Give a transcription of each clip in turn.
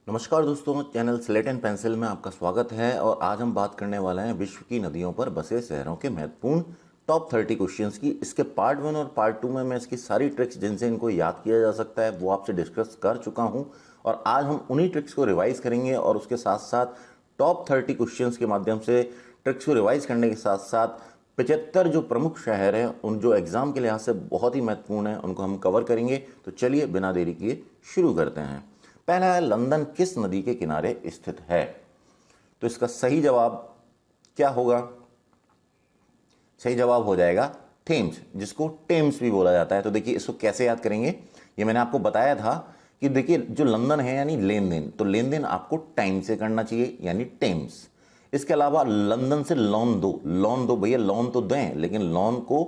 नमस्कार दोस्तों, channel slate and pencil में आपका स्वागत है। और आज हम बात करने वाले हैं विश्व की नदियों पर बसे शहरों के महत्वपूर्ण टॉप 30 क्वेश्चंस की। इसके पार्ट 1 और पार्ट 2 में मैं इसकी सारी ट्रिक्स जिनसे इनको याद किया जा सकता है वो आपसे डिस्कस कर चुका हूं। और आज हम उन्हीं ट्रिक्स को रिवाइज करेंगे और उसके साथ साथ टॉप 30 क्वेश्चंस के माध्यम से ट्रिक्स को रिवाइज करने के साथ साथ 75 जो प्रमुख शहर हैं उन जो एग्जाम के लिहाज से बहुत ही महत्वपूर्ण है उनको हम कवर करेंगे। तो चलिए बिना देरी किए शुरू करते हैं। पहला है, लंदन किस नदी के किनारे स्थित है? तो इसका सही जवाब क्या होगा? सही जवाब हो जाएगा थेम्स, जिसको टेम्स भी बोला जाता है। तो देखिए इसको कैसे याद करेंगे, ये मैंने आपको बताया था कि देखिए जो लंदन है यानी लेन देन, तो लेन देन आपको टाइम से करना चाहिए यानी टेम्स। इसके अलावा लंदन से लोन दो भैया, लोन तो दें लेकिन लोन को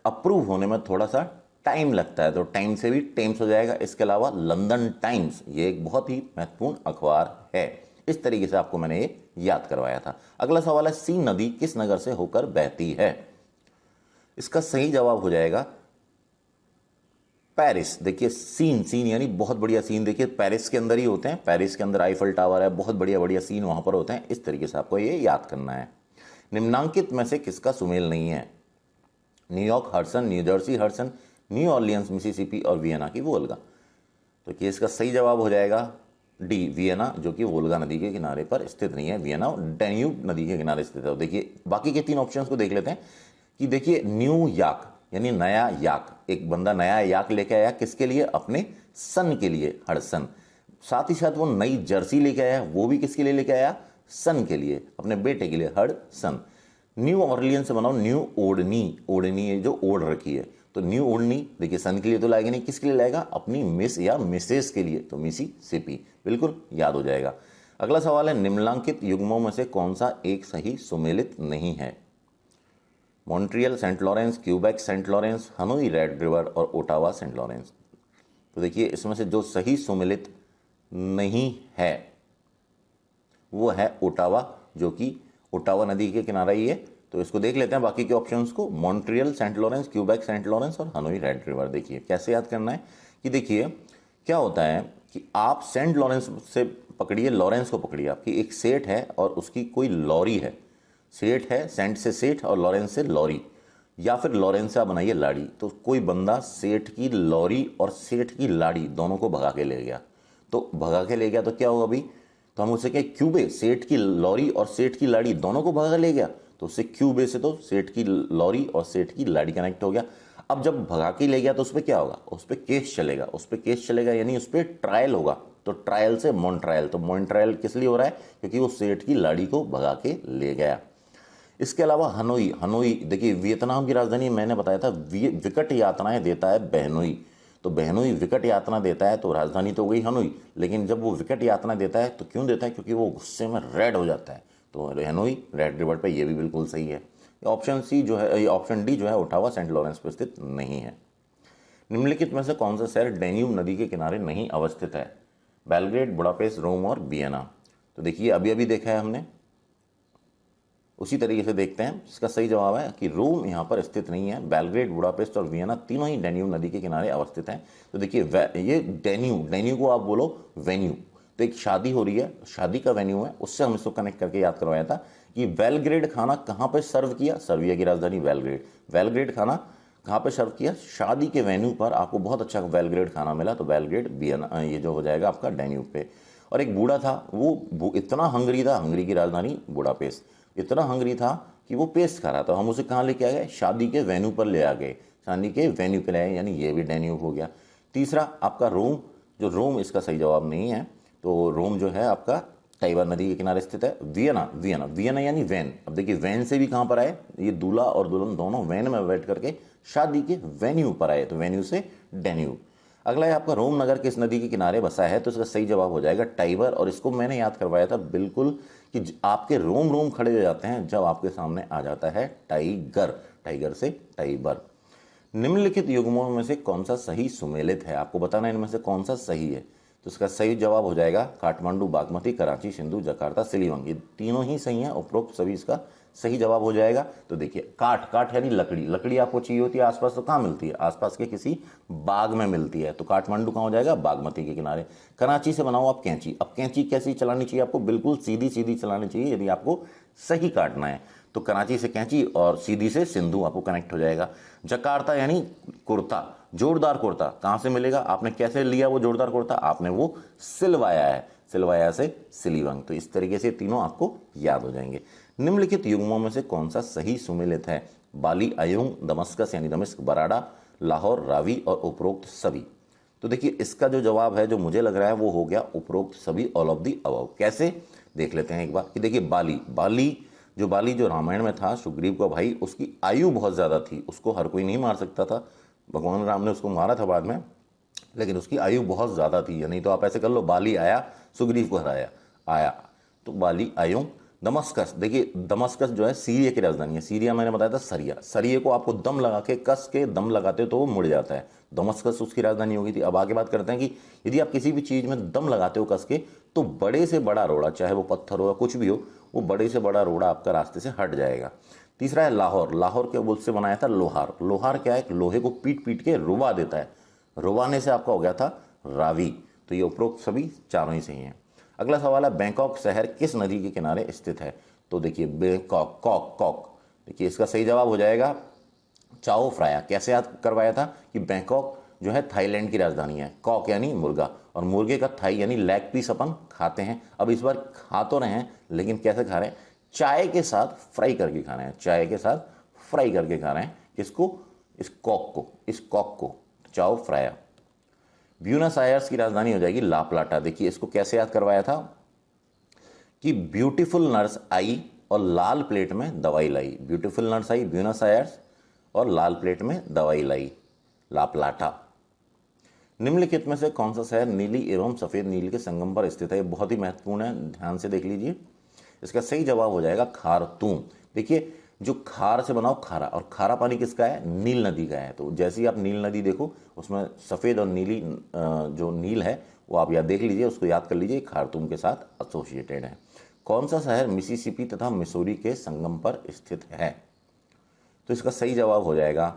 अप्रूव होने में थोड़ा सा टाइम लगता है, तो टाइम से भी टेम्स हो जाएगा। इसके अलावा लंदन टाइम्स ये एक बहुत ही महत्वपूर्ण अखबार है। इस तरीके से आपको मैंने ये याद करवाया था। अगला सवाल है, सीन नदी किस नगर से होकर बहती है? इसका सही जवाब हो जाएगा पेरिस। देखिए सीन सीन यानी बहुत बढ़िया सीन, देखिए पेरिस के अंदर ही होते हैं। पेरिस के अंदर आईफल टावर है, बहुत बढ़िया बढ़िया सीन वहां पर होते हैं। इस तरीके से आपको ये याद करना है। निम्नांकित में से किसका सुमेल नहीं है? New York Hudson, new Jersey Hudson, new Orleans Mississippi और वियना की वोल्गा। तो केस का सही जवाब हो जाएगा डी, वियना, जो कि वोल्गा नदी के किनारे पर स्थित नहीं है। वियना डैन्यूब नदी के किनारे स्थित है। देखिए बाकी के तीन ऑप्शंस को देख लेते हैं कि देखिए न्यू याक यानी नया याक, एक बंदा नया याक लेके आया, किसके लिए? अपने सन के लिए, हडसन। साथ ही साथ वो नई जर्सी लेके आया, वो भी किसके लिए लेके आया? सन के लिए, अपने बेटे के लिए, हडसन। न्यू ऑर्लियन से बनाओ न्यू ओडनी, ओडनी है जो ओढ़ रखी है, तो न्यू ओडनी देखिए सन के लिए तो लाएगा नहीं, किसके लिए लाएगा? अपनी मिस या मिसेस के लिए, तो मिसिसिपी, बिल्कुल याद हो जाएगा। अगला सवाल है, निम्नलिखित युग्मों में से कौन सा एक सही सुमेलित नहीं है? Montreal Saint Lawrence, Quebec Saint Lawrence, Hanoi red river और ओटावा सेंट लॉरेंस। तो देखिए इसमें से जो सही सुमेलित नहीं है वो है ओटावा, जो कि ओटावा नदी के किनारा ही है। तो इसको देख लेते हैं बाकी के ऑप्शंस को। Montreal Saint Lawrence, Quebec Saint Lawrence और हनोई रेड रिवर। देखिए कैसे याद करना है कि देखिए क्या होता है कि आप सेंट लॉरेंस से पकड़िए, लॉरेंस को पकड़िए, आपकी एक सेठ है और उसकी कोई लॉरी है। सेठ है, सेंट से सेठ और लॉरेंस से लॉरी, या फिर लॉरेंस से आप बनाइए लाड़ी। तो कोई बंदा सेठ की लॉरी और सेठ की लाड़ी दोनों को भगा के ले गया। तो भगा के ले गया तो क्या होगा अभी? तो हम उसे कहें क्यूबे, सेठ की लॉरी और सेठ की लाड़ी दोनों को भगा ले गया, तो उससे क्यूबे से तो सेठ की लॉरी और सेठ की लाड़ी कनेक्ट हो गया। अब जब भगा के ले गया तो उस पर क्या होगा? उस पर केस चलेगा, उस पर केस चलेगा यानी उस पर ट्रायल होगा। तो ट्रायल से मॉन्ट्रायल, तो मॉन्ट्रायल किस लिए हो रहा है? क्योंकि वो सेठ की लाड़ी को भगा के ले गया। इसके अलावा हनोई, हनोई देखिए वियतनाम की राजधानी, मैंने बताया था विकट यातनाएं देता है बहनोई। तो बहनोई विकट यातना देता है, तो राजधानी तो गई हनोई, लेकिन जब वो विकट यातना देता है तो क्यों देता है? क्योंकि वो गुस्से में रेड हो जाता है। तो हनोई रेड रिवर पे, ये भी बिल्कुल सही है। ऑप्शन सी जो है, ऑप्शन डी जो है ओटावा सेंट लॉरेंस पर स्थित नहीं है। निम्नलिखित में से कौन सा शहर डैन्यूब नदी के किनारे नहीं अवस्थित है? बेलग्रेड, बुडापेस्ट, रोम और वियना। तो देखिए अभी अभी देखा है हमने, उसी तरीके से देखते हैं। इसका सही जवाब है कि रोम यहाँ पर स्थित नहीं है। बेलग्रेड, बुडापेस्ट और वियना तीनों ही डैन्यूब नदी के किनारे अवस्थित हैं। तो देखिए ये डैन्यूब को आप बोलो वेन्यू, तो एक शादी हो रही है, शादी का वेन्यू है, उससे हम इसको कनेक्ट करके याद करवाया था कि बेलग्रेड खाना कहाँ पर सर्व किया? सर्बिया की राजधानी बेलग्रेड। बेलग्रेड खाना कहाँ पे सर्व किया? शादी के वेन्यू पर। आपको बहुत अच्छा बेलग्रेड खाना मिला, तो बेलग्रेड वियना ये जो हो जाएगा आपका डैन्यूब पे। और एक बूढ़ा था, वो इतना हंगरी था, हंगरी की राजधानी बुडापेस्ट, इतना हंगरी था कि वो पेस्ट खा रहा था। हम उसे कहाँ लेके आ गए? शादी के वेन्यू पर ले आ गए, शादी के वेन्यू पे ले आए, यानी ये भी डैन्यूब हो गया। तीसरा आपका रोम, जो रोम इसका सही जवाब नहीं है। तो रोम जो है आपका टाइबर नदी के किनारे स्थित है। वियना, वियना वियना यानी वैन। अब देखिए वैन से भी कहाँ पर आए? ये दूल्हा और दुल्हन दोनों वैन में बैठ करके शादी के वेन्यू पर आए, तो वेन्यू से डैन्यूब। अगला है आपका, रोम नगर किस नदी के किनारे बसा है? तो इसका सही जवाब हो जाएगा टाइबर। और इसको मैंने याद करवाया था बिल्कुल कि आपके रोम रोम खड़े हो जाते हैं जब आपके सामने आ जाता है टाइगर, टाइगर से टाइबर। निम्नलिखित युग्मों में से कौन सा सही सुमेलित है? आपको बताना है इनमें से कौन सा सही है। तो इसका सही जवाब हो जाएगा काठमांडू, बागमती, कराची, सिंधु, जकार्ता, सिलीगुड़ी। ये तीनों ही सही हैं, उपरोक्त सभी इसका सही जवाब हो जाएगा। तो देखिए काठ, काठ यानी लकड़ी, लकड़ी आपको चाहिए होती है आसपास, तो कहाँ मिलती है? आसपास के किसी बाग में मिलती है। तो काठमांडू कहाँ हो जाएगा? बागमती के किनारे। कराची से बनाओ आप कैंची। अब कैंची कैसी चलानी चाहिए आपको? बिल्कुल सीधी सीधी चलानी चाहिए यदि आपको सही काटना है। तो कराची से कैंची और सीधी से सिंधु आपको कनेक्ट हो जाएगा। जकार्ता यानी कुर्ता, जोरदार कुर्ता कहाँ से मिलेगा? आपने कैसे लिया वो जोरदार कुर्ता? आपने वो सिलवाया है, सिलवाया से सिलीवंग। तो इस तरीके से तीनों आपको याद हो जाएंगे। निम्नलिखित युग्मों में से कौन सा सही सुमेलित है? बाली, अयुंग, दमस्कस यानी दमिश्क, बराड़ा, लाहौर, रावी और उपरोक्त सभी। तो देखिए इसका जो जवाब है, जो मुझे लग रहा है, वो हो गया उपरोक्त सभी, ऑल ऑफ दी अबव। कैसे देख लेते हैं एक बार कि देखिए बाली जो रामायण में था, सुग्रीव का भाई, उसकी आयु बहुत ज़्यादा थी, उसको हर कोई नहीं मार सकता था। भगवान राम ने उसको मारा था बाद में, लेकिन उसकी आयु बहुत ज़्यादा थी। नहीं तो आप ऐसे कर लो, बाली आया, सुग्रीव को हराया, आया। तो बाली, अयुंग, दमस्कस। देखिए दमस्कस जो है सीरिया की राजधानी है। सीरिया मैंने बताया था सरिया, सरिये को आपको दम लगा के, कस के दम लगाते हो तो वो मुड़ जाता है। दमस्कस उसकी राजधानी होगी थी। अब आगे बात करते हैं कि यदि आप किसी भी चीज़ में दम लगाते हो कस के, तो बड़े से बड़ा रोड़ा, चाहे वो पत्थर हो या कुछ भी हो, वो बड़े से बड़ा रोड़ा आपका रास्ते से हट जाएगा। तीसरा है लाहौर। लाहौर के बुल से बनाया था लोहार। लोहार क्या है? लोहे को पीट पीट के रुबा देता है, रुबाने से आपका हो गया था रावी। तो ये उपरोक्त सभी चारों ही सही हैं। अगला सवाल है बैंकॉक शहर किस नदी के किनारे स्थित है? तो देखिए बैंकॉक, कॉक, देखिए इसका सही जवाब हो जाएगा चाओ फ्राया। कैसे याद करवाया था कि बैंकॉक जो है थाईलैंड की राजधानी है। कॉक यानी मुर्गा, और मुर्गे का थाई यानी लेग पीस अपन खाते हैं। अब इस बार खा तो रहे हैं, लेकिन कैसे खा रहे हैं? चाय के साथ फ्राई करके खा रहे हैं, चाय के साथ फ्राई करके खा रहे हैं। किसको? इस कॉक को चाओ फ्राया। ब्यूनस आयर्स की राजधानी हो जाएगी ला प्लाटा। देखिए इसको कैसे याद करवाया था कि ब्यूटीफुल नर्स आई और लाल प्लेट में दवाई लाई। ब्यूटीफुल नर्स आई, ब्यूनस आयर्स, और लाल प्लेट में दवाई लाई, ला प्लाटा। निम्नलिखित में से कौन सा शहर नीली एवं सफेद नील के संगम पर स्थित है? ये बहुत ही महत्वपूर्ण है, ध्यान से देख लीजिए। इसका सही जवाब हो जाएगा खारतूम। देखिए जो खार से बनाओ खारा, और खारा पानी किसका है? नील नदी का है। तो जैसे ही आप नील नदी देखो, उसमें सफ़ेद और नीली जो नील है वो आप याद देख लीजिए, उसको याद कर लीजिए, खारतूम के साथ एसोसिएटेड है। कौन सा शहर मिसिसिपी तथा मिसौरी के संगम पर स्थित है? तो इसका सही जवाब हो जाएगा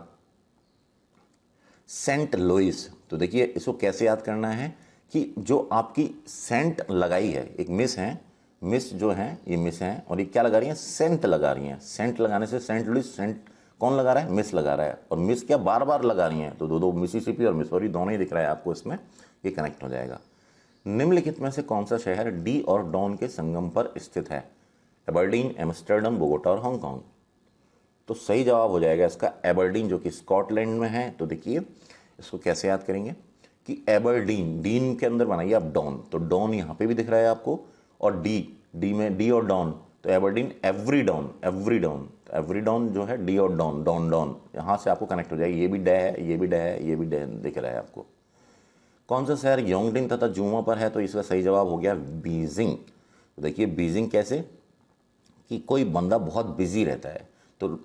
सेंट लुइस। तो देखिए इसको कैसे याद करना है कि जो आपकी सेंट लगाई है, एक मिस है, मिस जो हैं ये मिस हैं, और ये क्या लगा रही हैं? सेंट लगा रही हैं। सेंट लगाने से सेंट लुइस, सेंट कौन लगा रहा है? मिस लगा रहा है। और मिस क्या बार बार लगा रही हैं, तो दो मिसिसिपी और मिसौरी दोनों ही दिख रहा है आपको इसमें, ये कनेक्ट हो जाएगा। निम्नलिखित में से कौन सा शहर डी और डॉन के संगम पर स्थित है? एबरडीन, एम्स्टर्डम, बोगोटा और हांगकांग। तो सही जवाब हो जाएगा इसका एबरडीन, जो कि स्कॉटलैंड में है। तो देखिए इसको कैसे याद करेंगे कि एबरडीन, डीन के अंदर बनाइए आप डॉन, तो डॉन यहाँ पे भी दिख रहा है आपको, और डी में डी और डॉन, तो एबरडीन, एवरी डॉन जो है डी और डॉन यहाँ से आपको कनेक्ट हो जाएगी। ये भी डे है, ये भी डे है, ये भी डे दिख रहा है आपको। कौन सा शहर योंगडिंग तथा जुमा पर है? तो इसका सही जवाब हो गया बीजिंग। तो देखिए बीजिंग कैसे कि कोई बंदा बहुत बिजी रहता है, तो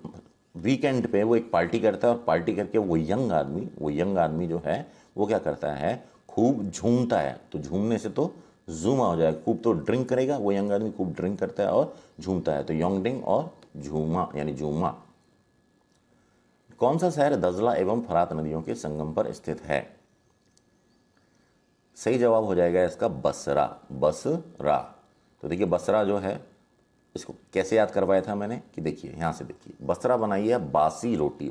वीकेंड पे वो एक पार्टी करता है, और पार्टी करके वो यंग आदमी जो है वो क्या करता है? खूब झूमता है। तो झूमने से तो जूमा हो जाएगा, खूब तो ड्रिंक करेगा, वो यंग आदमी खूब ड्रिंक करता है और झूमता है। तो योंगडिंग और झूमा यानी झूमा। कौन सा शहर दजला एवं फरात नदियों के संगम पर स्थित है? सही जवाब हो जाएगा इसका बसरा। तो देखिए बसरा जो है, इसको कैसे याद करवाया था मैंने कि देखिए यहाँ से देखिए, बसरा बनाई है बासी रोटी,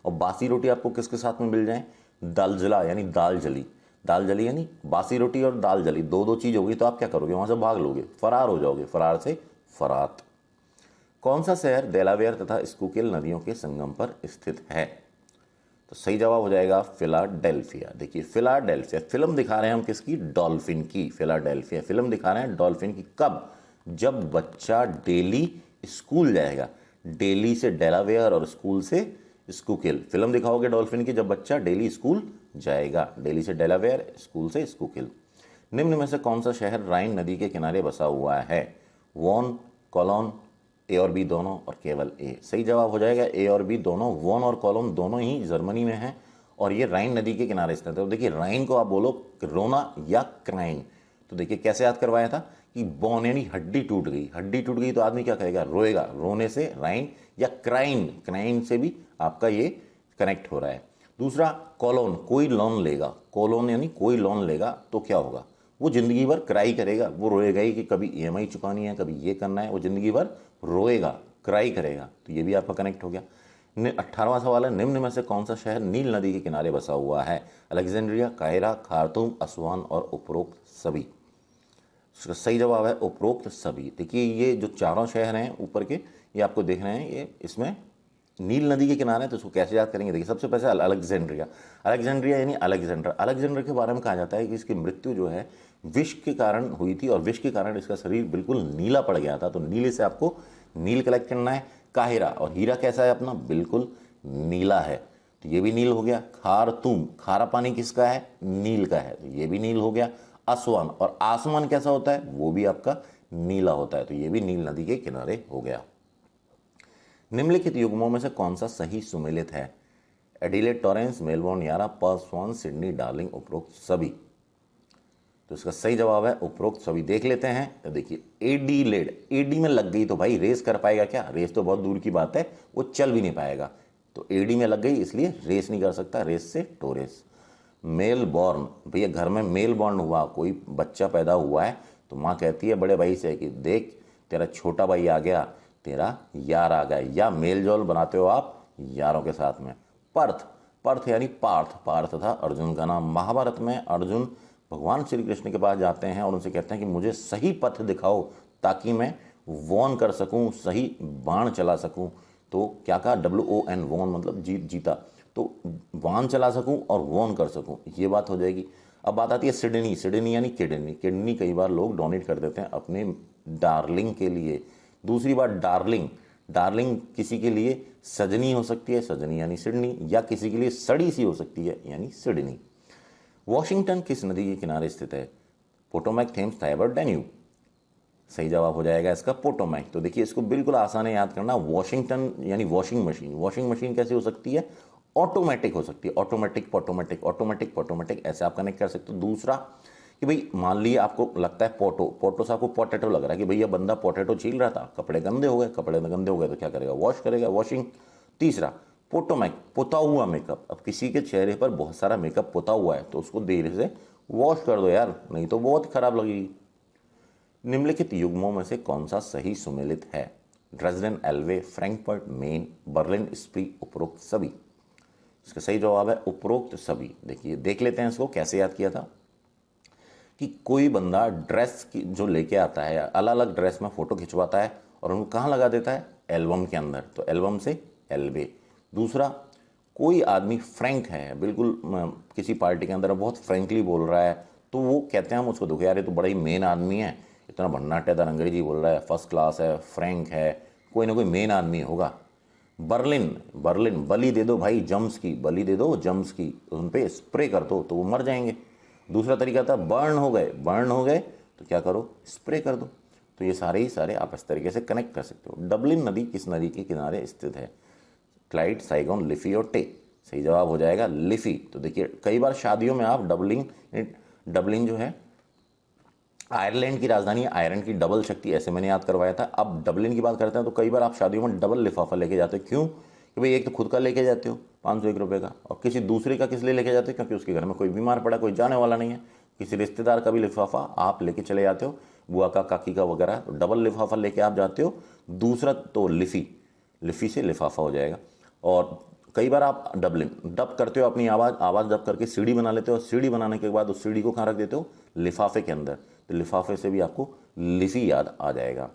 और बासी रोटी आपको किसके साथ में मिल जाए? दालजला यानी दाल जली यानी बासी रोटी और दाल जली, दो चीज़ होगी, तो आप क्या करोगे? वहाँ से भाग लोगे, फरार हो जाओगे, फरार से फरात। कौन सा शहर डेलावेयर तथा स्कूकेल नदियों के संगम पर स्थित है? तो सही जवाब हो जाएगा फिलाडेल्फिया। देखिए फिलाडेल्फिया, फिल्म दिखा रहे हैं हम किसकी? डॉल्फिन की। फिलाडेल्फिया फिल्म दिखा रहे हैं डॉल्फिन की। कब? जब बच्चा डेली स्कूल जाएगा। डेली से डेलावेयर और स्कूल से स्कूकेल। फिल्म दिखाओगे डॉल्फिन की जब बच्चा डेली स्कूल जाएगा। डेली से डेलावेयर, स्कूल से स्कूकेल। निम्न में से कौन सा शहर राइन नदी के किनारे बसा हुआ है? वॉन, कोलोन, ए और बी दोनों, और केवल ए। सही जवाब हो जाएगा ए और बी दोनों। वॉन और कोलोन दोनों ही जर्मनी में हैं, और ये राइन नदी के किनारे स्थित है। तो देखिए राइन को आप बोलो रोना या क्राइन, तो देखिए कैसे याद करवाया था कि बोन यानी हड्डी टूट गई, हड्डी टूट गई तो आदमी क्या कहेगा, रोएगा, रोने से राइन, या क्राइन, क्राइन से भी आपका ये कनेक्ट हो रहा है। दूसरा कॉलोन, कोई लोन लेगा, कॉलोन यानी कोई लोन लेगा तो क्या होगा, वो जिंदगी भर क्राई करेगा, वो रोएगा ही कि कभी ईएमआई चुकानी है, कभी ये करना है, वो जिंदगी भर रोएगा, क्राई करेगा, तो ये भी आपका कनेक्ट हो गया। 18वां सवाल है, निम्न में से कौन सा शहर नील नदी के किनारे बसा हुआ है, अलेक्जेंड्रिया, कायरा, खार्तूम, असवान और उपरोक्त सभी। इसका सही जवाब है उपरोक्त सभी। देखिए ये जो चारों शहर हैं ऊपर के, ये आपको देख रहे हैं, ये इसमें नील नदी के किनारे हैं, तो इसको कैसे याद करेंगे। देखिए सबसे पहले अलेक्जेंड्रिया, अलेक्जेंड्रिया यानी अलेक्जेंडर, अलेक्जेंडर के बारे में कहा जाता है कि इसकी मृत्यु जो है विष के कारण हुई थी और विष के कारण इसका शरीर बिल्कुल नीला पड़ गया था, तो नीले से आपको नील कलेक्ट करना है। काहिरा, और हीरा कैसा है अपना, बिल्कुल नीला है, तो ये भी नील हो गया। खारतूम, खारा पानी किसका है, नील का है, तो ये भी नील हो गया। असवान, और आसमान कैसा होता है, वो भी आपका नीला होता है, तो ये भी नील नदी के किनारे हो गया। निम्नलिखित युग्मों में से कौन सा सही सुमेलित है, एडिलेड, टॉरेंस, मेलबोर्न, यारा, पर्थ, स्वान, सिडनी, डार्लिंग, उपरोक्त सभी। तो इसका सही जवाब है उपरोक्त सभी। देख लेते हैं, तो देखिए एडीलेड, एडी में लग गई तो भाई रेस कर पाएगा क्या, रेस तो बहुत दूर की बात है, वो चल भी नहीं पाएगा, तो एडी में लग गई इसलिए रेस नहीं कर सकता, रेस से टोरेस। मेलबॉर्न, भैया घर में मेलबॉर्न हुआ, कोई बच्चा पैदा हुआ है, तो माँ कहती है बड़े भाई से कि देख तेरा छोटा भाई आ गया, तेरा यार आ गया, या मेल जोल बनाते हो आप यारों के साथ में। पर्थ, पर्थ यानी पार्थ, पार्थ था अर्जुन का नाम। महाभारत में अर्जुन भगवान श्री कृष्ण के पास जाते हैं और उनसे कहते हैं कि मुझे सही पथ दिखाओ ताकि मैं वॉन कर सकूं, सही बाण चला सकूं। तो क्या कहा, WON, वॉन मतलब जीता, तो बाण चला सकूं और वॉन कर सकूं, ये बात हो जाएगी। अब बात आती है सिडनी, सिडनी यानी किडनी, किडनी कई बार लोग डोनेट कर देते हैं अपने डार्लिंग के लिए। दूसरी बात डार्लिंग, डार्लिंग किसी के लिए सजनी हो सकती है, सजनी यानी सिडनी, या किसी के लिए सड़ी सी हो सकती है यानी सिडनी। वॉशिंगटन किस नदी के किनारे स्थित है, पोटोमैक, थेम्स, टाइबर, डैन्यूब। सही जवाब हो जाएगा इसका पोटोमैक। तो देखिए इसको बिल्कुल आसान है याद करना, वॉशिंगटन यानी वॉशिंग मशीन, वॉशिंग मशीन कैसे हो सकती है, ऑटोमेटिक हो सकती है, ऑटोमेटिक, पोटोमेटिक, ऑटोमेटिक, पोटोमेटिक, ऐसे आप कनेक्ट कर सकते हो। दूसरा कि भाई मान लीजिए आपको लगता है पोटो, पोटो से आपको पोटैटो लग रहा है कि भैया बंदा पोटैटो छील रहा था, कपड़े गंदे हो गए, कपड़े गंदे हो गए तो क्या करेगा, वॉश करेगा, वॉशिंग। तीसरा पोटोमैक, पुता हुआ मेकअप, अब किसी के चेहरे पर बहुत सारा मेकअप पुता हुआ है तो उसको देर से वॉश कर दो यार, नहीं तो बहुत खराब लगेगी। निम्नलिखित युग्मों में से कौन सा सही सुमेलित है, Dresden, Elbe, Frankfurt, Main, Berlin, Spree, उपरोक्त सभी। इसका सही जवाब है उपरोक्त सभी। देखिए देख लेते हैं इसको कैसे याद किया था कि कोई बंदा ड्रेस की जो लेके आता है, अलग अलग ड्रेस में फोटो खिंचवाता है और उनको कहाँ लगा देता है, एल्बम के अंदर, तो एल्बम से एल्बे। दूसरा, कोई आदमी फ्रैंक है, बिल्कुल किसी पार्टी के अंदर बहुत फ्रैंकली बोल रहा है, तो वो कहते हैं हम उसको, देखो यार ये तो बड़ा ही मेन आदमी है, इतना भन्नाटेदार अंग्रेजी बोल रहा है, फर्स्ट क्लास है, फ्रैंक है, कोई ना कोई मेन आदमी होगा। बर्लिन, बर्लिन, बलि दे दो भाई जम्स की, बलि दे दो जम्स की, उन पर स्प्रे कर दो तो वो मर जाएंगे। दूसरा तरीका था बर्न हो गए, बर्न हो गए तो क्या करो, स्प्रे कर दो। तो ये सारे ही सारे आप इस तरीके से कनेक्ट कर सकते हो। डबलिन नदी किस नदी के किनारे स्थित है, क्लाइड, साइगोन, लिफी और टे। सही जवाब हो जाएगा लिफी। तो देखिए कई बार शादियों में आप डबलिन, डबलिन जो है आयरलैंड की राजधानी है, आयरन की डबल शक्ति, ऐसे मैंने याद करवाया था। अब डबलिन की बात करते हैं तो कई बार आप शादियों में डबल लिफाफा लेके जाते हो, क्यों कि भाई एक तो खुद का लेके जाते हो 501 रुपये का, और किसी दूसरे का किस लिए लेके जाते हो, क्योंकि उसके घर में कोई बीमार पड़ा, कोई जाने वाला नहीं है, किसी रिश्तेदार का भी लिफाफा आप लेके चले जाते हो, बुआ का, काकी का वगैरह, तो डबल लिफाफा लेके आप जाते हो। दूसरा तो लिफी, लिफी से लिफाफा हो जाएगा। और कई बार आप डबलिन डब करते हो, अपनी आवाज़ डब करके सीढ़ी बना लेते हो, और सीढ़ी बनाने के बाद उस सीढ़ी को कहाँ रख देते हो, लिफाफे के अंदर, तो लिफाफे से भी आपको लिफी याद आ जाएगा।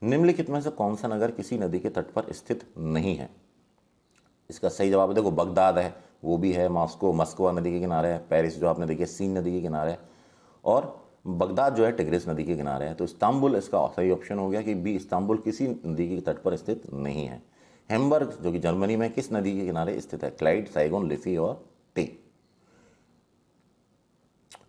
निम्नलिखित में से कौन सा नगर किसी नदी के तट पर स्थित नहीं है, इसका सही जवाब देखो बगदाद है, वो भी है, मॉस्को मस्कोवा नदी के किनारे है, पेरिस जो आपने देखिए सीन नदी के किनारे है, और बगदाद जो है टिग्रिस नदी के किनारे है। तो इस्तांबुल इसका सही ऑप्शन हो गया कि बी, इस्तांबुल किसी नदी के तट पर स्थित नहीं है। हैम्बर्ग जो कि जर्मनी में किस नदी के किनारे स्थित है, क्लाइड, साइगोन, लिफी और टे।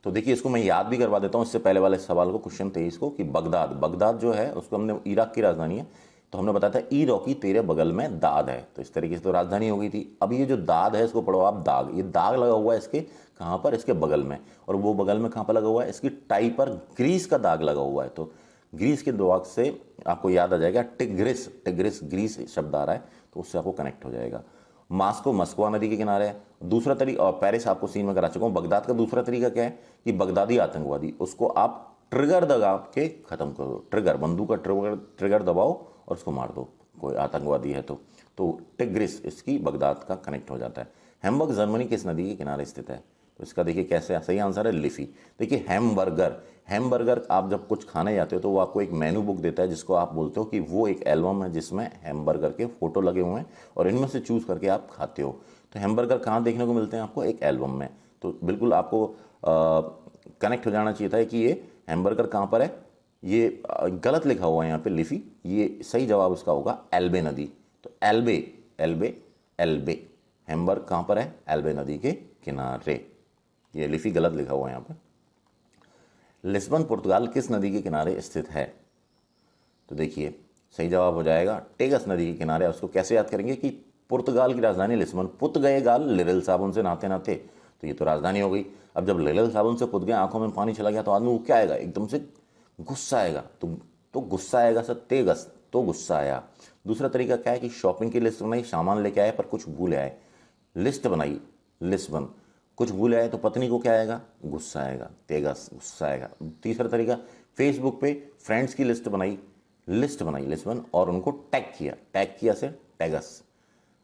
तो देखिए इसको मैं याद भी करवा देता हूँ इससे पहले वाले सवाल को, क्वेश्चन 23 को, कि बगदाद, बगदाद जो है उसको हमने इराक की राजधानी है, तो हमने बताया था ई रॉकी तेरे बगल में दाद है, तो इस तरीके से तो राजधानी हो गई थी। अब ये जो दाद है इसको पढ़ो आप दाग, ये दाग लगा हुआ है इसके कहाँ पर, इसके बगल में, और वो बगल में कहाँ पर लगा हुआ है, इसकी टाई पर ग्रीस का दाग लगा हुआ है। तो ग्रीस के दाग से आपको याद आ जाएगा टिग्रिस, टिग्रिस ग्रीस शब्द आ रहा है तो उससे आपको कनेक्ट हो जाएगा। मास्को मस्कवा नदी के किनारे है। दूसरा तरीका, और पेरिस आपको सीन में करा चुका हूँ। बगदाद का दूसरा तरीका क्या है कि बगदादी आतंकवादी, उसको आप ट्रिगर दबा के खत्म करो, ट्रिगर, बंदूक का ट्रिगर दबाओ और उसको मार दो, कोई आतंकवादी है तो टिग्रिस इसकी बगदाद का कनेक्ट हो जाता है। हैम्बर्ग जर्मनी किस नदी के किनारे स्थित है, तो इसका देखिए कैसे सही आंसर है लिफी। देखिए हैमबर्गर, हैमबर्गर आप जब कुछ खाने जाते हो तो वो आपको एक मेनू बुक देता है जिसको आप बोलते हो कि वो एक एल्बम है जिसमें हैमबर्गर के फोटो लगे हुए हैं और इनमें से चूज करके आप खाते हो। तो हैमबर्गर कहाँ देखने को मिलते हैं आपको, एक एल्बम में। तो बिल्कुल आपको कनेक्ट हो जाना चाहिए था कि ये हैमबर्गर कहाँ पर है। ये गलत लिखा हुआ है यहाँ पे लिफी, ये सही जवाब इसका होगा एल्बे नदी। तो एल्बे, एल्बे, एल्बे, हैमबर्ग कहाँ पर है, एल्बे नदी के किनारे। ये लिफी गलत लिखा हुआ है यहाँ पर। लिस्बन पुर्तगाल किस नदी के किनारे स्थित है, तो देखिए सही जवाब हो जाएगा टेगस नदी के किनारे। उसको कैसे याद करेंगे कि पुर्तगाल की राजधानी लिस्बन, पुत गए गाल लिरिल साबुन से नहाते नहाते, तो ये तो राजधानी हो गई। अब जब लिरिल साबुन से पुत गए, आंखों में पानी चला गया तो आदमी को क्या आएगा, एकदम से गुस्सा आएगा। तो गुस्सा आएगा सर, तेगस, तो गुस्सा आया। दूसरा तरीका क्या है कि शॉपिंग की लिस्ट बनाई, सामान लेके आए पर कुछ भूल आए, लिस्ट बनाई लिस्बन, कुछ भूल आए तो पत्नी को क्या आएगा, गुस्सा आएगा, तेगस, गुस्सा आएगा। तीसरा तरीका, फेसबुक पे फ्रेंड्स की लिस्ट बनाई लिस्बन और उनको टैग किया से टैगस।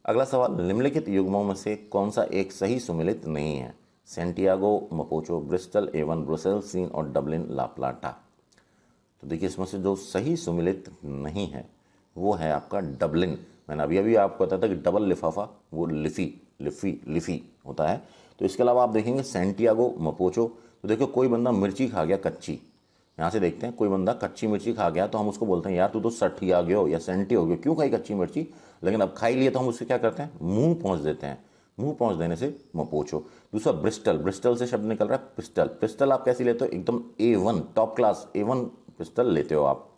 अगला सवाल, निम्नलिखित युग्मों में से कौन सा एक सही सुमेलित नहीं है, Santiago, Mapocho, Bristol, Avon, Brussels, Seine और डबलिन, ला प्लाटा। तो देखिए इसमें से जो सही सुमेलित नहीं है वो है आपका डबलिन। मैंने अभी आपको बताया था कि डबल लिफाफा वो लिफी होता है। तो इसके अलावा आप देखेंगे सेंटियागो, मपोचो, तो देखो कोई बंदा मिर्ची खा गया कच्ची, यहाँ से देखते हैं कोई बंदा कच्ची मिर्ची खा गया तो हम उसको बोलते हैं यार तू तो सठी आ गया हो या सेंटी हो गया, क्यों खाई कच्ची मिर्ची। लेकिन अब खाई लिए तो हम उससे क्या करते हैं, मुंह पहुँच देते हैं, मुंह पहुँच देने से मपोचो। दूसरा ब्रिस्टल, ब्रिस्टल से शब्द निकल रहा है पिस्टल, पिस्टल आप कैसी लेते हो, एकदम A1 top class A1 pistol लेते हो आप।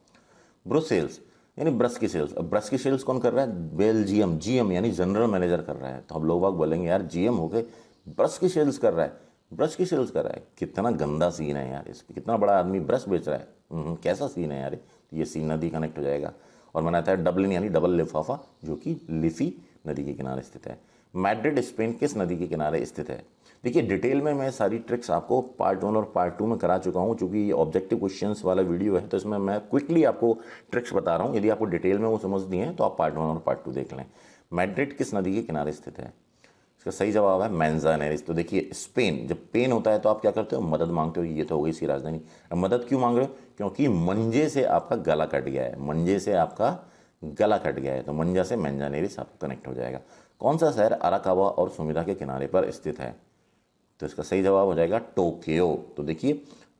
ब्रुसेल्स यानी ब्रश की सेल्स, अब ब्रश की सेल्स कौन कर रहा है, बेल्जियम, GM यानी जनरल मैनेजर कर रहा है। तो हम लोग बाग बोलेंगे यार GM हो गए, ब्रश की सेल्स कर रहा है, ब्रश की सेल्स कर रहा है, कितना गंदा सीन है यार, इस पर कितना बड़ा आदमी ब्रश बेच रहा है, कैसा सीन है यार। तो ये सीन नदी कनेक्ट हो जाएगा। और बनाता है डबलिन यानी डबल लिफाफा, जो कि लिफी नदी के किनारे स्थित है। मैड्रिड स्पेन किस नदी के किनारे स्थित है। देखिए डिटेल में मैं सारी ट्रिक्स आपको पार्ट 1 और पार्ट 2 में करा चुका हूँ, चूंकि ये ऑब्जेक्टिव क्वेश्चंस वाला वीडियो है तो इसमें मैं क्विकली आपको ट्रिक्स बता रहा हूँ। यदि आपको डिटेल में वो समझनी है तो आप पार्ट 1 और पार्ट 2 देख लें। मैड्रिड किस नदी के किनारे स्थित है, इसका सही जवाब है मैंजानेरेस। तो देखिए स्पेन, जब पेन होता है तो आप क्या करते हो, मदद मांगते हो, ये तो हो गई इसकी राजधानी। अब मदद क्यों मांग रहे हो, क्योंकि मंजे से आपका गला कट गया है, मंजे से आपका गला कट गया है, तो मंजा से मैंजानेरेस आपको कनेक्ट हो जाएगा। कौन सा शहर अराकावा और सुमिदा के किनारे पर स्थित है, तो इसका सही जवाब हो जाएगा टोक्यो। तो देखिए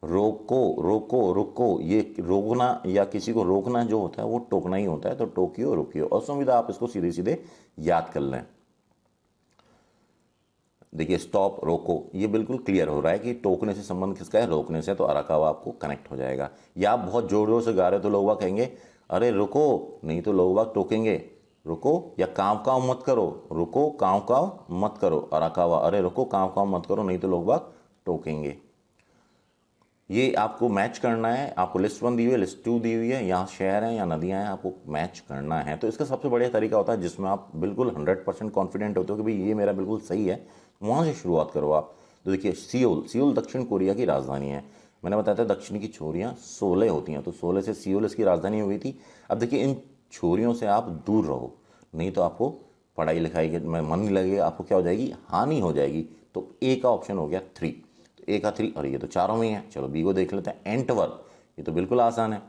रोको, ये रोकना या किसी को रोकना जो होता है वो टोकना ही होता है, तो टोक्यो, रोकियो और सुमिदा आप इसको सीधे सीधे याद कर लें। देखिए स्टॉप, रोको, ये बिल्कुल क्लियर हो रहा है कि टोकने से संबंध किसका है, रोकने से, तो अराकावा आपको कनेक्ट हो जाएगा। या आप बहुत जोर जोर से गा रहे हो तो लोग बाग कहेंगे अरे रुको, नहीं तो लोग बाग टोकेंगे, रुको या काव काव मत करो, रुको काव काव मत करो, अराकावा, अरे रुको काव काव मत करो, नहीं तो लोग बाग टोकेंगे। ये आपको मैच करना है, आपको लिस्ट 1 दी हुई है, लिस्ट 2 दी हुई है, यहाँ शहर हैं या नदियाँ हैं, आपको मैच करना है। तो इसका सबसे बढ़िया तरीका होता है जिसमें आप बिल्कुल 100% कॉन्फिडेंट होते हो कि भाई ये मेरा बिल्कुल सही है, वहाँ से शुरुआत करो आप। तो देखिए सियोल दक्षिण कोरिया की राजधानी है। मैंने बताया था दक्षिण की छोरियाँ 16 होती हैं, तो 16 से सियोल इसकी राजधानी हो गई थी। अब देखिए इन छोरियों से आप दूर रहो, नहीं तो आपको पढ़ाई लिखाई में मन नहीं लगेगा, आपको क्या हो जाएगी, हानि हो जाएगी। तो ए का ऑप्शन हो गया 3, तो ए का 3, और ये तो चारों में ही है। चलो बी को देख लेते हैं, एंटवर्प, ये तो बिल्कुल आसान है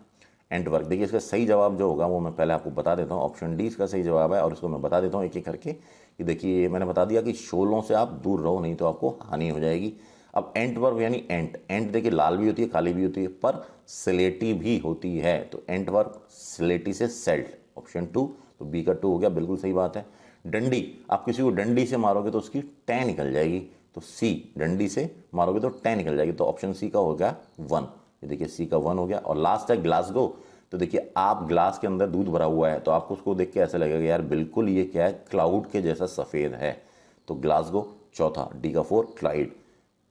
एंटवर्प। देखिए इसका सही जवाब जो होगा वो मैं पहले आपको बता देता हूँ, ऑप्शन डी इसका सही जवाब है, और इसको मैं बता देता हूँ एक एक करके कि देखिए मैंने बता दिया कि शोलों से आप दूर रहो, नहीं तो आपको हानि हो जाएगी। अब एंटवर्प यानी एंट देखिए लाल भी होती है, काली भी होती है, पर स्लेटी भी होती है, तो एंटवर्प स्लेटी से सेल्ट, ऑप्शन 2, तो बी का 2 हो गया, बिल्कुल सही बात है। डंडी, आप किसी को डंडी से मारोगे तो उसकी टै निकल जाएगी, तो सी, डंडी से मारोगे तो टै निकल जाएगी, तो ऑप्शन सी का हो गया 1। ये देखिए सी का 1 हो गया। और लास्ट है ग्लासगो, तो देखिए आप ग्लास के अंदर दूध भरा हुआ है तो आपको उसको देख के ऐसा लगेगा यार बिल्कुल ये क्या है, क्लाउड के जैसा सफ़ेद है। तो ग्लासगो चौथा, डी का 4 क्लाइड।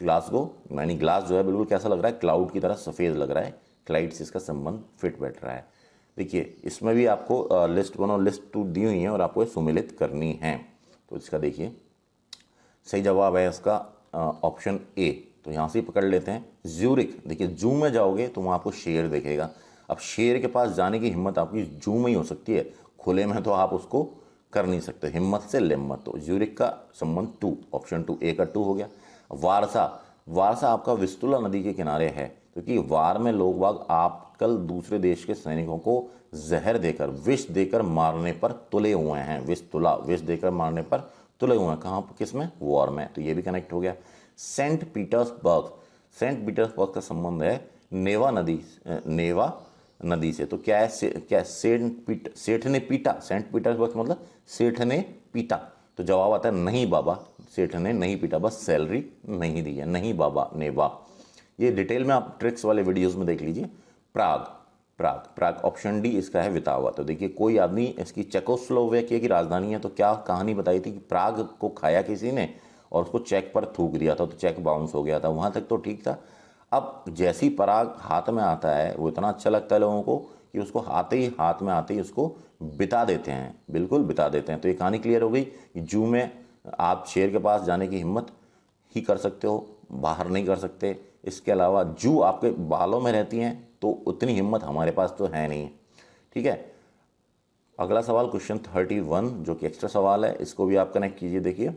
ग्लासगो यानी ग्लास जो है बिल्कुल कैसा लग रहा है, क्लाउड की तरह सफ़ेद लग रहा है, क्लाइड से इसका संबंध फिट बैठ रहा है। देखिए इसमें भी आपको लिस्ट 1 और लिस्ट 2 दी हुई है और आपको ये सुमेलित करनी है। तो इसका देखिए सही जवाब है इसका ऑप्शन ए। तो यहाँ से ही पकड़ लेते हैं ज्यूरिक। देखिए जू में जाओगे तो वहाँ आपको शेर दिखेगा। अब शेर के पास जाने की हिम्मत आपकी जू में ही हो सकती है, खुले में तो आप उसको कर नहीं सकते, हिम्मत से लिम्मत। तो ज्यूरिक का संबंध 2, ऑप्शन 2 ए का 2 हो गया। वारसा, वारसा आपका विस्तुला नदी के किनारे है, क्योंकि वार में लोग बाग आप कल दूसरे देश के सैनिकों को जहर देकर, विष देकर मारने पर तुले हुए हैं। विस्तुला, विष देकर मारने पर तुले हुए हैं, कहाँ, किस में, वॉर में। तो ये भी कनेक्ट हो गया। सेंट पीटर्सबर्ग, सेंट पीटर्सबर्ग का संबंध है नेवा नदी, नेवा नदी से। तो क्या है, क्या सेठ ने पीटा, सेंट पीटर्सबर्ग मतलब सेठ ने पीटा। तो जवाब आता है नहीं बाबा, सेठ ने नहीं पीटा, बस सैलरी नहीं दी है, नहीं बाबा, नेवा। ये डिटेल में आप ट्रिक्स वाले वीडियोस में देख लीजिए। प्राग, प्राग, प्राग ऑप्शन डी इसका है वितावा। तो देखिए कोई आदमी, इसकी चेकोस्लोवाकिया की राजधानी है, तो क्या कहानी बताई थी कि प्राग को खाया किसी ने और उसको चेक पर थूक दिया था, तो चेक बाउंस हो गया था, वहाँ तक तो ठीक था। अब जैसी पराग हाथ में आता है वो इतना अच्छा लगता है लोगों को कि उसको आते ही, हाथ में आते ही उसको बिता देते हैं, बिल्कुल बिता देते हैं। तो ये कहानी क्लियर हो गई कि जू में आप शेर के पास जाने की हिम्मत ही कर सकते हो, बाहर नहीं कर सकते। इसके अलावा जू आपके बालों में रहती हैं तो उतनी हिम्मत हमारे पास तो है नहीं। ठीक है, अगला सवाल क्वेश्चन 31 जो कि एक्स्ट्रा सवाल है, इसको भी आप कनेक्ट कीजिए। देखिए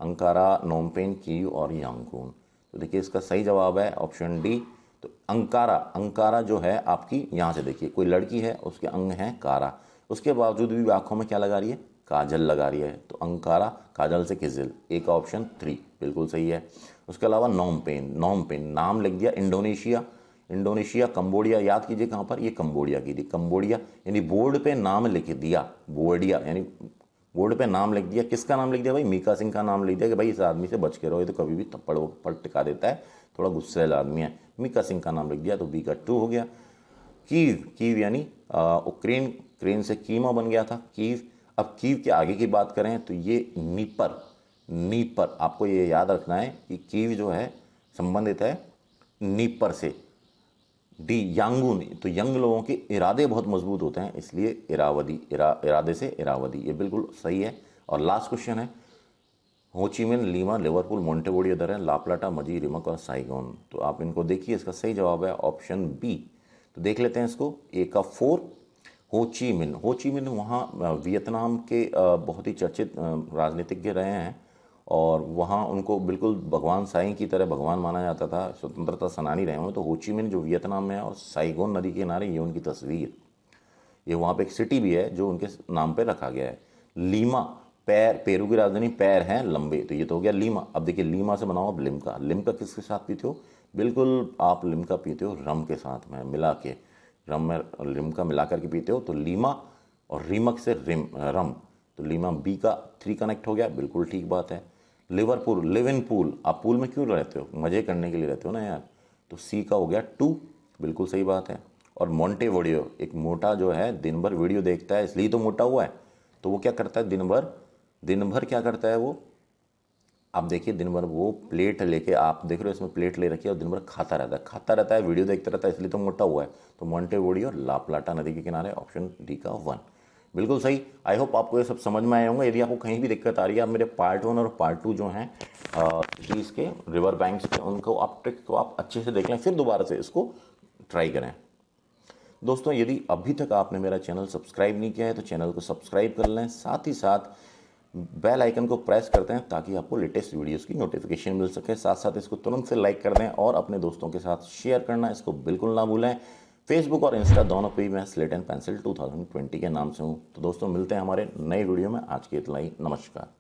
अंकारा, नोमपेन, कीव और यांगून। तो देखिए इसका सही जवाब है ऑप्शन डी। तो अंकारा, अंकारा जो है आपकी, यहाँ से देखिए कोई लड़की है, उसके अंग हैं कारा, उसके बावजूद भी आंखों में क्या लगा रही है, काजल लगा रही है। तो अंकारा, काजल से किजिल, ए का ऑप्शन 3 बिल्कुल सही है। उसके अलावा नोमपेन, नोमपेन नाम लिख दिया इंडोनेशिया, इंडोनेशिया, कंबोडिया, याद कीजिए कहाँ पर, ये कंबोडिया की थी, कंबोडिया यानी बोर्ड पे नाम लिख दिया, बोर्डिया यानी बोर्ड पे नाम लिख दिया। किसका नाम लिख दिया भाई, मीका सिंह का नाम लिख दिया कि भाई इस आदमी से बच के रहो, ये तो कभी भी थप्पड़ वप्पड़ टिका देता है, थोड़ा गुस्से वाला आदमी है। मीका सिंह का नाम लिख दिया, तो बी का 2 हो गया। कीव, कीव यानी उक्रेन, क्रेन से कीमा बन गया था, कीव। अब कीव के आगे की बात करें तो ये नीपर, नीपर आपको ये याद रखना है कि कीव जो है संबंधित है नीपर से। डी यांगून, तो यंग लोगों के इरादे बहुत मजबूत होते हैं, इसलिए इरावदी, इरादे से इरावदी, ये बिल्कुल सही है। और लास्ट क्वेश्चन है होचीमिन, लीमा, लिवरपूल, मोंटेविडियो इधर है, लाप्लाटा, मजी, रिमक और साइगोन। तो आप इनको देखिए, इसका सही जवाब है ऑप्शन बी। तो देख लेते हैं इसको, ए का 4 होचीमिन, होचीमिन वहाँ वियतनाम के बहुत ही चर्चित राजनीतिज्ञ रहे हैं और वहाँ उनको बिल्कुल भगवान साईं की तरह भगवान माना जाता था, स्वतंत्रता सेनानी रहे हुए। तो होचीमिन जो वियतनाम में है और साइगोन नदी के किनारे, ये उनकी तस्वीर, ये वहाँ पे एक सिटी भी है जो उनके नाम पे रखा गया है। लीमा, पैर, पेरू की राजधानी, पैर हैं लंबे, तो ये तो हो गया लीमा। अब देखिए लीमा से बनाओ अब लिम्का, लिम्का किसके साथ पीते हो, बिल्कुल आप लिम्का पीते हो रम के साथ में मिला के, रम में लिम्का मिला करके पीते हो। तो लीमा और रीमक से रम, तो लीमा बी का 3 कनेक्ट हो गया, बिल्कुल ठीक बात है। लिवरपूल, लिव इन पूल, आप पूल में क्यों रहते हो, मज़े करने के लिए रहते हो ना यार, तो सी का हो गया 2, बिल्कुल सही बात है। और मोंटेविडियो, एक मोटा जो है दिन भर वीडियो देखता है इसलिए तो मोटा हुआ है। तो वो क्या करता है दिन भर क्या करता है वो, आप देखिए दिन भर वो प्लेट लेके, आप देख रहे हो इसमें प्लेट ले रखी है और दिन भर खाता रहता है, वीडियो देखता रहता है, इसलिए तो मोटा हुआ है। तो मोंटेविडियो, लाप्लाटा नदी के किनारे, ऑप्शन डी का 1 बिल्कुल सही। आई होप आपको ये सब समझ में आए होंगे। यदि आपको कहीं भी दिक्कत आ रही है, आप मेरे पार्ट 1 और पार्ट 2 जो हैं सिटीज़ के, रिवर बैंक्स के, उनको आप ट्रिक को आप अच्छे से देख लें, फिर दोबारा से इसको ट्राई करें। दोस्तों यदि अभी तक आपने मेरा चैनल सब्सक्राइब नहीं किया है तो चैनल को सब्सक्राइब कर लें, साथ ही साथ बेल आइकन को प्रेस करते हैं ताकि आपको लेटेस्ट वीडियोस की नोटिफिकेशन मिल सके। साथ साथ इसको तुरंत से लाइक कर दें और अपने दोस्तों के साथ शेयर करना इसको बिल्कुल ना भूलें। फेसबुक और इंस्टा दोनों पे मैं स्लेट एंड पेंसिल 2020 के नाम से हूँ। तो दोस्तों मिलते हैं हमारे नए वीडियो में, आज की इतना ही, नमस्कार।